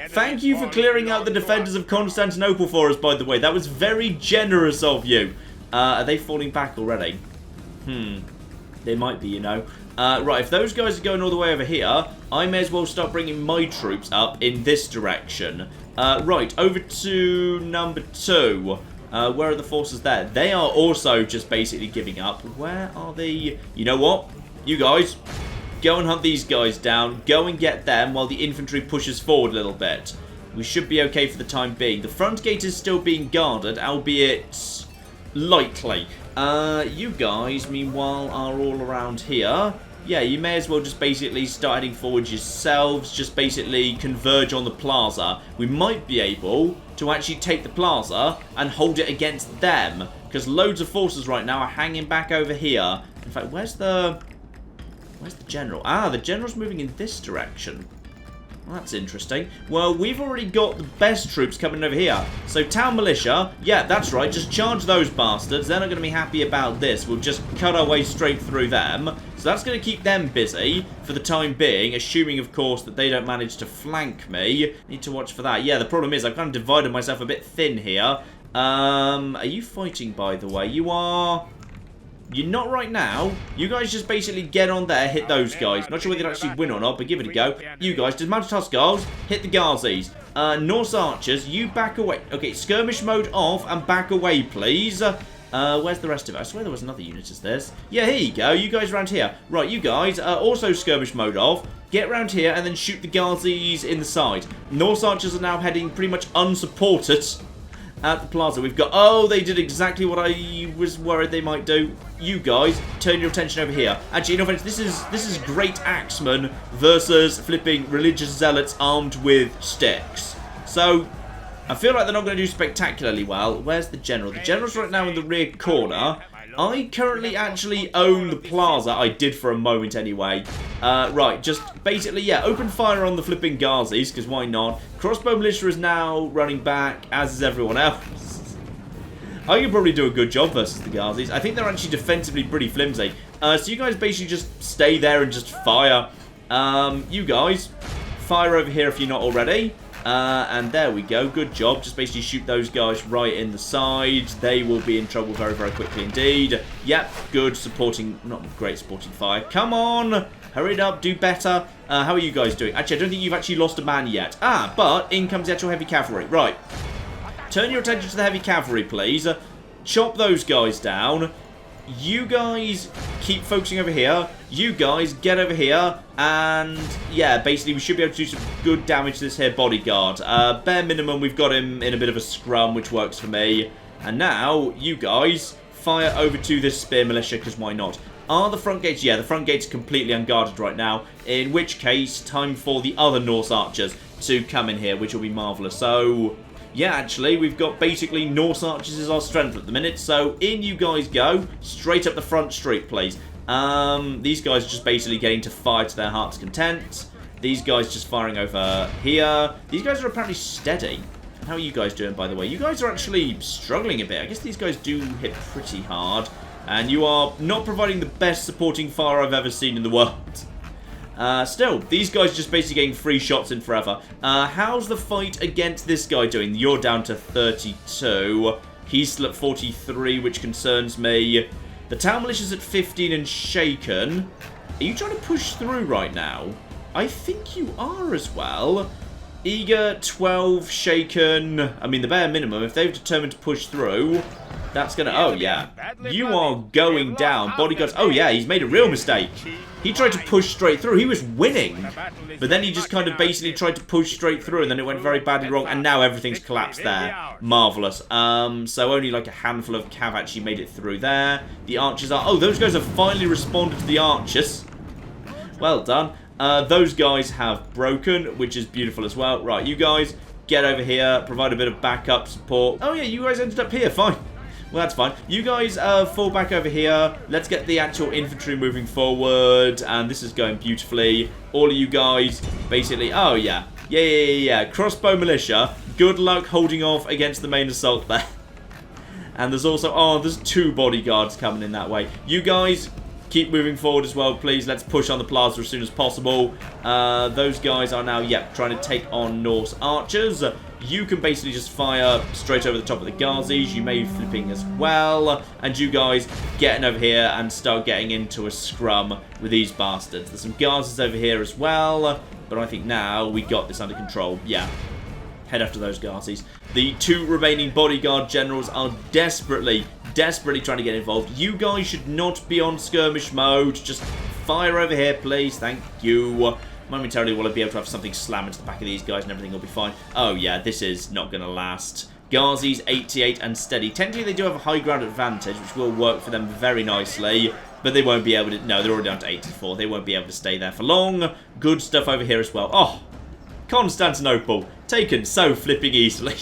Thank you for clearing out the defenders of Constantinople for us, by the way. That was very generous of you. Are they falling back already? They might be, you know. Right, if those guys are going all the way over here, I may as well start bringing my troops up in this direction. Right, over to number 2. Where are the forces there? They are also just basically giving up. Where are they? You know what? You guys, go and hunt these guys down. Go and get them while the infantry pushes forward a little bit. We should be okay for the time being. The front gate is still being guarded, albeit lightly. You guys, meanwhile, are all around here. Yeah, you may as well just basically start heading forward yourselves. Just basically converge on the plaza. We might be able to actually take the plaza and hold it against them. Because loads of forces right now are hanging back over here. In fact, where's the general? Ah, the general's moving in this direction. Well, that's interesting. Well, we've already got the best troops coming over here. So, town militia, yeah, that's right. Just charge those bastards. They're not going to be happy about this. We'll just cut our way straight through them. So that's going to keep them busy for the time being, assuming, of course, that they don't manage to flank me. Need to watch for that. Yeah, the problem is I've kind of divided myself a bit thin here. Are you fighting, by the way? You are... You're not right now. You guys just basically get on there, hit those guys. Not sure whether you'd actually win or not, but give it a go. You guys, dismount Tuskars, hit the Ghazis. Norse archers, you back away. Okay, skirmish mode off and back away, please. Where's the rest of it? I swear there was another unit as this. Yeah, here you go. You guys around here. Right, you guys, also skirmish mode off. Get around here and then shoot the Ghazis in the side. Norse archers are now heading pretty much unsupported at the plaza. We've got... Oh, they did exactly what I was worried they might do. You guys, turn your attention over here. Actually, you know, friends, this is great axemen versus flipping religious zealots armed with sticks. So, I feel like they're not going to do spectacularly well. Where's the general? The general's right now in the rear corner. I currently actually own the plaza. I did for a moment anyway. Right, just basically, yeah, open fire on the flipping Ghazis, because why not? Crossbow militia is now running back, as is everyone else. I can probably do a good job versus the Ghazis. I think they're actually defensively pretty flimsy. So you guys basically just stay there and just fire. You guys, fire over here if you're not already. And there we go. Good job. Just basically shoot those guys right in the side. They will be in trouble very, very quickly indeed. Yep. Good supporting... Not great supporting fire. Come on. Hurry it up. Do better. How are you guys doing? Actually, I don't think you've actually lost a man yet. Ah, but in comes the actual heavy cavalry. Right. Turn your attention to the heavy cavalry, please. Chop those guys down. You guys keep focusing over here. You guys get over here. And, yeah, basically we should be able to do some good damage to this here bodyguard. Bare minimum, we've got him in a bit of a scrum, which works for me. And now, you guys, fire over to this spear militia, because why not? Are the front gates? Yeah, the front gates are completely unguarded right now. In which case, time for the other Norse archers to come in here, which will be marvellous. So... yeah, actually, we've got basically Norse archers as our strength at the minute. So, in you guys go. Straight up the front street, please. These guys are just basically getting to fire to their heart's content. These guys just firing over here. These guys are apparently steady. How are you guys doing, by the way? You guys are actually struggling a bit. I guess these guys do hit pretty hard. And you are not providing the best supporting fire I've ever seen in the world. Still, these guys just basically getting free shots in forever. How's the fight against this guy doing? You're down to 32. He's still at 43, which concerns me. The town militia's at 15 and shaken. Are you trying to push through right now? I think you are as well. Eager, 12, shaken. I mean, the bare minimum, if they've determined to push through, That's gonna... Oh, yeah. You are going down. Bodyguards... Oh, yeah, he's made a real mistake. He tried to push straight through. He was winning. But then he just kind of basically tried to push straight through, and then it went very badly wrong, and now everything's collapsed there. Marvellous. So only like a handful of cav actually made it through there. The archers are... Oh, those guys have finally responded to the archers. Well done. Those guys have broken, which is beautiful as well. Right, you guys... Get over here, provide a bit of backup support. Oh yeah, you guys ended up here, fine. Well, that's fine. You guys fall back over here. Let's get the actual infantry moving forward. And this is going beautifully. All of you guys, basically... Oh, yeah. Yeah. Crossbow militia. Good luck holding off against the main assault there. And there's also... Oh, there's 2 bodyguards coming in that way. You guys... Keep moving forward as well, please. Let's push on the plaza as soon as possible. Those guys are now, trying to take on Norse archers. You can basically just fire straight over the top of the Ghazis. You may be flipping as well. And you guys getting over here and start getting into a scrum with these bastards. There's some Ghazis over here as well. But I think now we got this under control. Yeah. Head after those Ghazis. The 2 remaining bodyguard generals are desperately trying to get involved. You guys should not be on skirmish mode. Just fire over here, please. Thank you. Momentarily, will I be able to have something slam into the back of these guys and everything will be fine. Oh, yeah, this is not going to last. Ghazis, 88 and steady. Technically, they do have a high ground advantage, which will work for them very nicely. But they won't be able to... No, they're already down to 84. They won't be able to stay there for long. Good stuff over here as well. Oh, Constantinople. Taken so flipping easily.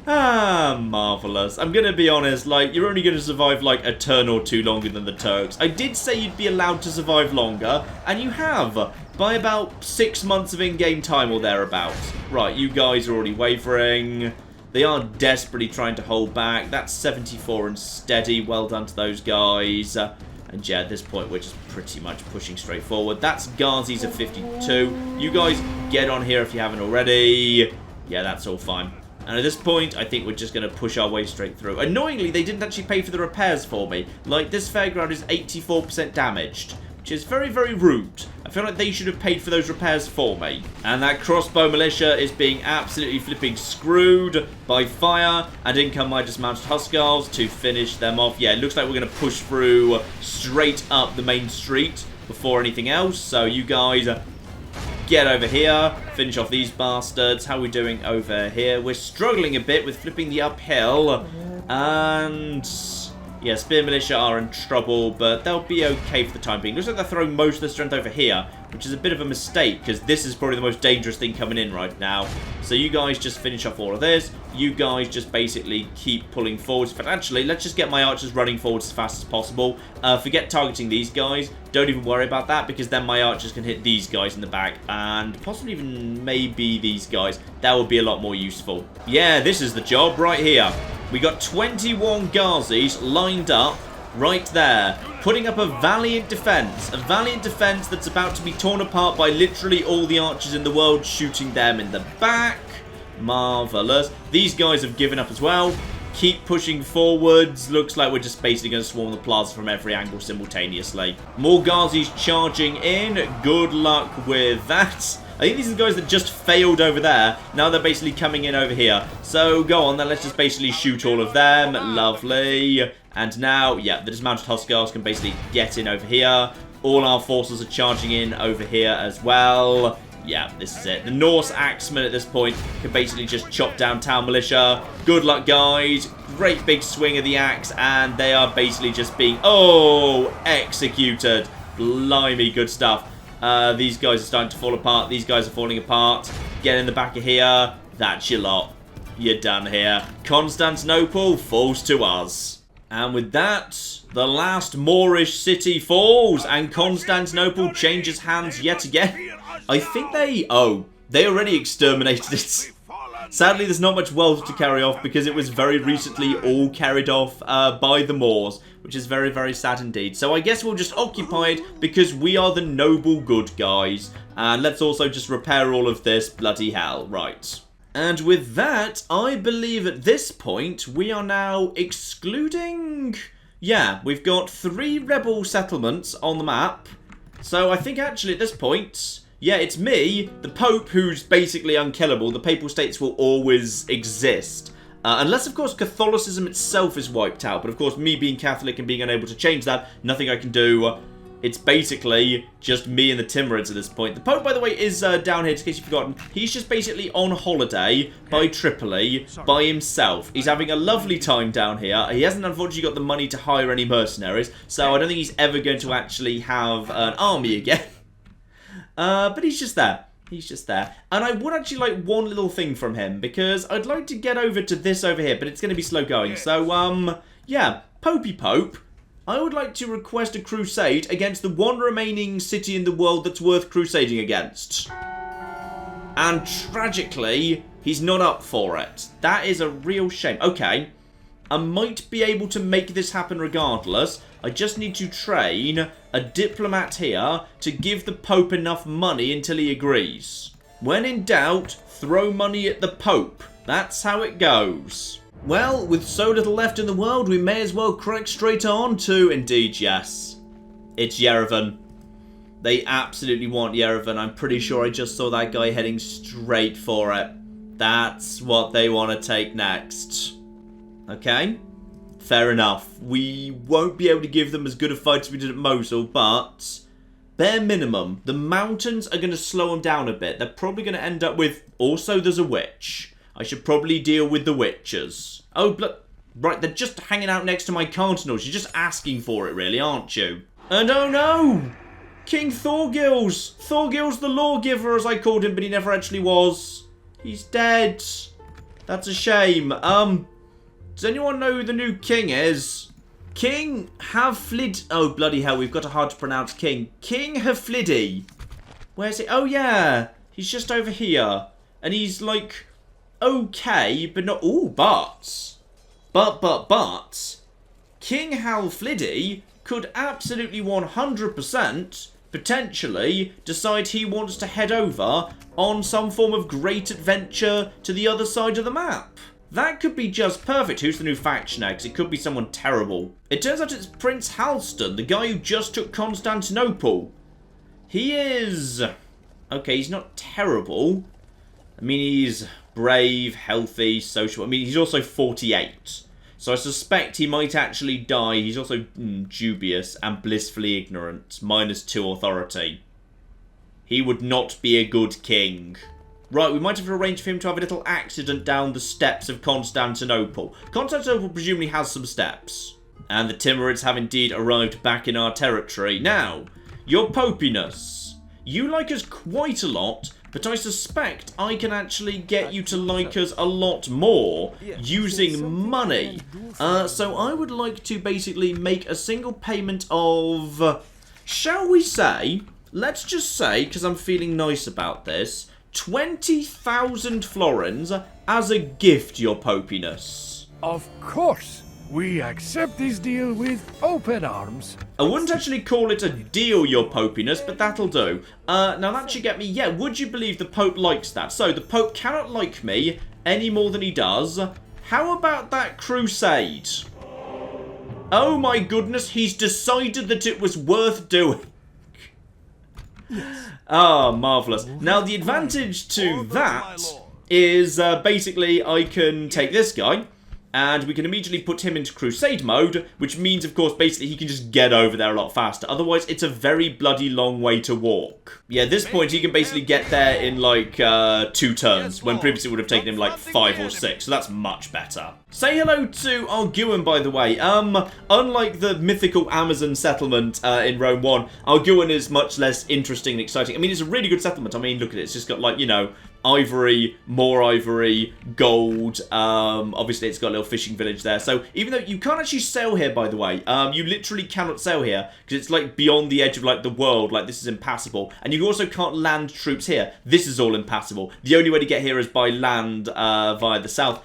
Ah, marvellous. I'm going to be honest, like, you're only going to survive, like, a turn or 2 longer than the Turks. I did say you'd be allowed to survive longer, and you have, by about 6 months of in-game time or thereabouts. Right, you guys are already wavering. They are desperately trying to hold back. That's 74 and steady. Well done to those guys. And yeah, at this point, we're just pretty much pushing straight forward. That's Ghazis of 52. You guys get on here if you haven't already. Yeah, that's all fine. And at this point, I think we're just going to push our way straight through. Annoyingly, they didn't actually pay for the repairs for me. Like, this fairground is 84% damaged, which is very, very rude. I feel like they should have paid for those repairs for me. And that crossbow militia is being absolutely flipping screwed by fire. And in come my dismounted Huskars to finish them off. Yeah, it looks like we're going to push through straight up the main street before anything else. So you guys... Get over here, finish off these bastards. How are we doing over here? We're struggling a bit with flipping the uphill. And yeah, Spear Militia are in trouble, but they'll be okay for the time being. Looks like they're throwing most of their strength over here, which is a bit of a mistake, because this is probably the most dangerous thing coming in right now. So you guys just finish off all of this. You guys just basically keep pulling forwards. But actually, let's just get my archers running forwards as fast as possible. Forget targeting these guys. Don't even worry about that, because then my archers can hit these guys in the back. And possibly even maybe these guys. That would be a lot more useful. Yeah, this is the job right here. We got 21 Ghazis lined up right there, putting up a valiant defense. A valiant defense that's about to be torn apart by literally all the archers in the world, shooting them in the back. Marvellous. These guys have given up as well. Keep pushing forwards. Looks like we're just basically going to swarm the plaza from every angle simultaneously. More Ghazis charging in. Good luck with that. I think these are the guys that just failed over there. Now they're basically coming in over here. So go on then, let's just basically shoot all of them. Lovely. And now, yeah, the dismounted Huskars can basically get in over here. All our forces are charging in over here as well. Yeah, this is it. The Norse axemen at this point can basically just chop down town militia. Good luck, guys. Great big swing of the axe, and they are basically just being, executed. Blimey, good stuff. These guys are starting to fall apart. These guys are falling apart. Get in the back of here. That's your lot. You're done here. Constantinople falls to us. And with that, the last Moorish city falls, and Constantinople changes hands yet again. I think they already exterminated it. Sadly, there's not much wealth to carry off because it was very recently all carried off by the Moors, which is very, very sad indeed. So I guess we'll just occupy it because we are the noble good guys. And let's also just repair all of this bloody hell. Right. And with that, I believe at this point we are now excluding... Yeah, we've got 3 rebel settlements on the map. So I think actually at this point... Yeah, it's me, the Pope, who's basically unkillable. The Papal States will always exist. Unless, of course, Catholicism itself is wiped out. But, of course, me being Catholic and being unable to change that, nothing I can do. It's basically just me and the Timurids at this point. The Pope, by the way, is down here, in case you've forgotten. He's just basically on holiday by Tripoli by himself. He's having a lovely time down here. He hasn't, unfortunately, got the money to hire any mercenaries, so I don't think he's ever going to actually have an army again. But he's just there. He's just there. And I would actually like one little thing from him, because I'd like to get over to this over here, but it's going to be slow going. So, yeah, Popey Pope. I would like to request a crusade against the one remaining city in the world that's worth crusading against. And tragically, he's not up for it. That is a real shame. Okay, I might be able to make this happen regardless. I just need to train a diplomat here to give the Pope enough money until he agrees. When in doubt, throw money at the Pope. That's how it goes. Well, with so little left in the world, we may as well crack straight on to, indeed, yes, it's Yerevan. They absolutely want Yerevan. I'm pretty sure I just saw that guy heading straight for it. That's what they want to take next. Okay, fair enough. We won't be able to give them as good a fight as we did at Mosul, but bare minimum, the mountains are going to slow them down a bit. They're probably going to end up with, also there's a witch. I should probably deal with the witches. Oh, right, they're just hanging out next to my cardinals. You're just asking for it, really, aren't you? And oh no! King Thorgils! Thorgils the lawgiver, as I called him, but he never actually was. He's dead. That's a shame. Does anyone know who the new king is? King Havlid... Oh, bloody hell, we've got a hard to pronounce king. King Havlidi. Where's he? Oh, yeah. He's just over here. And he's, like... okay, but not... Ooh, but... King Halfliddy could absolutely 100% potentially decide he wants to head over on some form of great adventure to the other side of the map. That could be just perfect. Who's the new faction next? It could be someone terrible. It turns out it's Prince Halston, the guy who just took Constantinople. He is... okay, he's not terrible. I mean, he's... brave, healthy, social. I mean, he's also 48. So I suspect he might actually die. He's also dubious and blissfully ignorant. -2 authority. He would not be a good king. Right, we might have to arrange for him to have a little accident down the steps of Constantinople. Constantinople presumably has some steps. And the Timurids have indeed arrived back in our territory. Now, your popiness. You like us quite a lot, but I suspect I can actually get you to like us a lot more using money. So I would like to basically make a single payment of, shall we say, let's just say, because I'm feeling nice about this, 20,000 florins as a gift, your popiness. Of course. We accept this deal with open arms. I wouldn't actually call it a deal, your popiness, but that'll do. Now that should get me, yeah, would you believe the Pope likes that? So, the Pope cannot like me any more than he does. How about that crusade? Oh my goodness, he's decided that it was worth doing. Ah, marvellous. Now, the advantage to that is basically I can take this guy, and we can immediately put him into crusade mode, which means, of course, basically he can just get over there a lot faster. Otherwise, it's a very bloody long way to walk. Yeah, at this point, he can basically get there in, like, 2 turns, when previously it would have taken him, like, 5 or 6, so that's much better. Say hello to Arguin, by the way. Unlike the mythical Amazon settlement in Rome 1, Arguin is much less interesting and exciting. I mean, it's a really good settlement. I mean, look at it. It's just got, like, you know, ivory, more ivory, gold. Obviously, it's got a little fishing village there. So, even though you can't actually sail here, by the way, you literally cannot sail here because it's, like, beyond the edge of, like, the world. Like, this is impassable. And you also can't land troops here. This is all impassable. The only way to get here is by land via the south.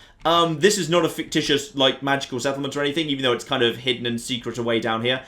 This is not a fictitious, like, magical settlement or anything, even though it's kind of hidden and secret away down here.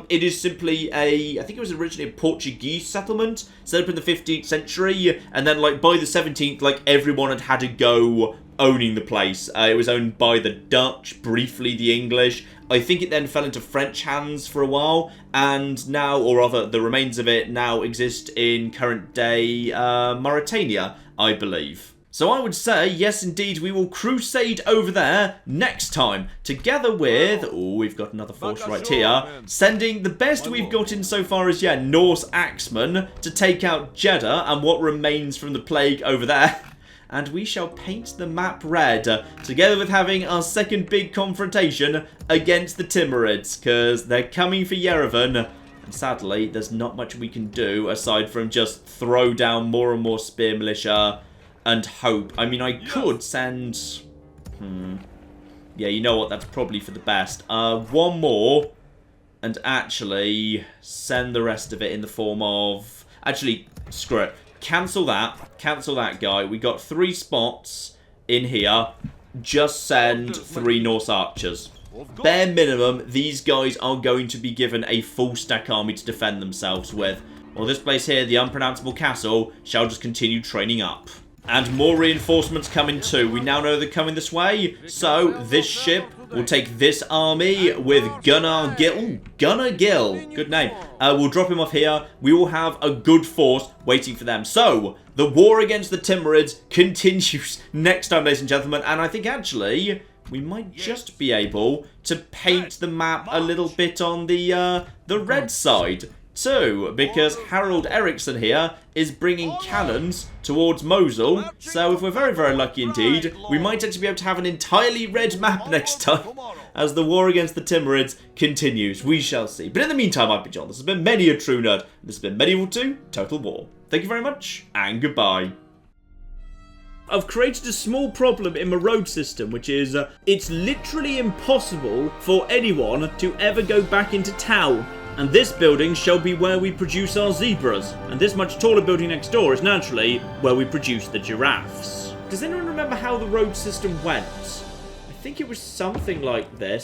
It is simply I think it was originally a Portuguese settlement, set up in the 15th century, and then, like, by the 17th, like, everyone had had a go owning the place. It was owned by the Dutch, briefly the English. I think it then fell into French hands for a while, and now, or rather, the remains of it now exist in current-day Mauritania, I believe. So I would say, yes indeed, we will crusade over there next time, together with, oh, we've got another force right here, sending the best we've got in so far as, yeah, Norse axemen to take out Jeddah and what remains from the plague over there. And we shall paint the map red, together with having our second big confrontation against the Timurids, because they're coming for Yerevan, and sadly, there's not much we can do aside from just throw down more and more spear militia and hope. I mean, I could send... Yeah, you know what, that's probably for the best. One more, and actually send the rest of it in the form of... Actually, screw it. Cancel that guy. We got 3 spots in here. Just send 3 Norse archers. Bare minimum, these guys are going to be given a full stack army to defend themselves with. Well, this place here, the unpronounceable castle, shall just continue training up. And more reinforcements coming too. We now know they're coming this way. So, this ship will take this army with Gunnar Gill. Ooh, Gunnar Gill. Good name. We'll drop him off here. We will have a good force waiting for them. So, the war against the Timurids continues next time, ladies and gentlemen. And I think, actually, we might just be able to paint the map a little bit on the red side too, because Harold Eriksson here is bringing cannons towards Mosul, so if we're very, very lucky indeed, we might actually be able to have an entirely red map next time, as the war against the Timurids continues. We shall see. But in the meantime, I've been John. This has been many a true nerd. This has been Medieval 2 Total War. Thank you very much, and goodbye. I've created a small problem in my road system, which is, it's literally impossible for anyone to ever go back into town. And this building shall be where we produce our zebras. And this much taller building next door is naturally where we produce the giraffes. Does anyone remember how the road system went? I think it was something like this.